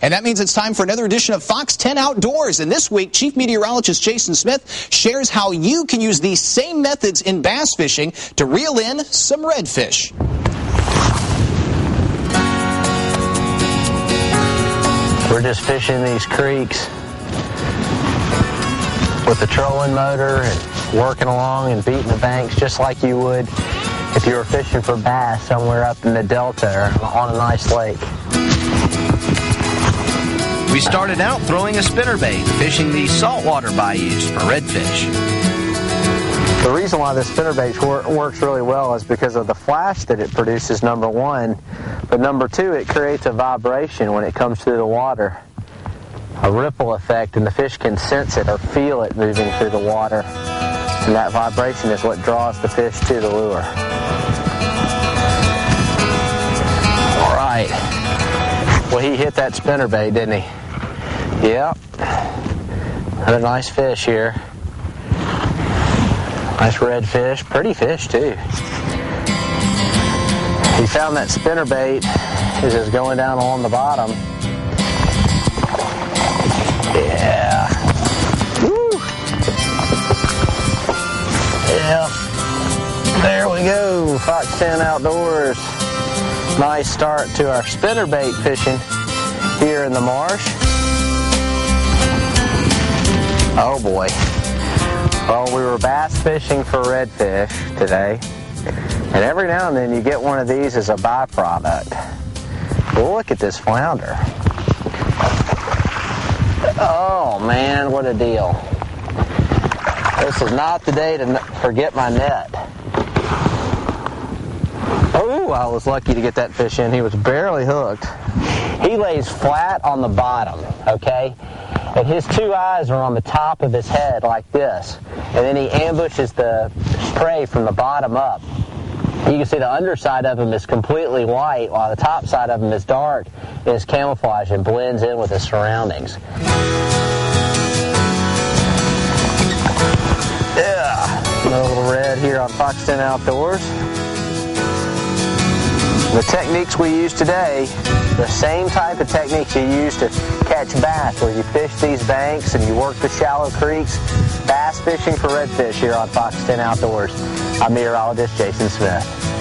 And that means it's time for another edition of Fox 10 Outdoors. And this week, Chief Meteorologist Jason Smith shares how you can use these same methods in bass fishing to reel in some redfish. We're just fishing these creeks with the trolling motor and working along and beating the banks just like you would if you were fishing for bass somewhere up in the delta or on a nice lake. We started out throwing a spinnerbait, fishing these saltwater bayous for redfish. The reason why the spinnerbait works really well is because of the flash that it produces, number one, but number two, it creates a vibration when it comes through the water. A ripple effect, and the fish can sense it or feel it moving through the water. And that vibration is what draws the fish to the lure. All right. Well, he hit that spinnerbait, didn't he? Yep. Another nice fish here. Nice redfish. Pretty fish, too. He found that spinnerbait is just going down along the bottom. Yeah. Woo. Yeah. There we go. Fox 10 Outdoors. Nice start to our spinnerbait fishing here in the marsh. Oh boy. Well, we were bass fishing for redfish today. And every now and then you get one of these as a byproduct. Well, look at this flounder. Oh man, what a deal. This is not the day to forget my net. Oh, I was lucky to get that fish in. He was barely hooked. He lays flat on the bottom, okay? And his two eyes are on the top of his head like this. And then he ambushes the prey from the bottom up. You can see the underside of him is completely white, while the top side of him is dark. And his camouflage and blends in with his surroundings. Yeah, another little red here on Fox 10 Outdoors. The techniques we use today, the same type of techniques you use to catch bass, where you fish these banks and you work the shallow creeks. Bass fishing for redfish here on Fox 10 Outdoors. I'm meteorologist Jason Smith.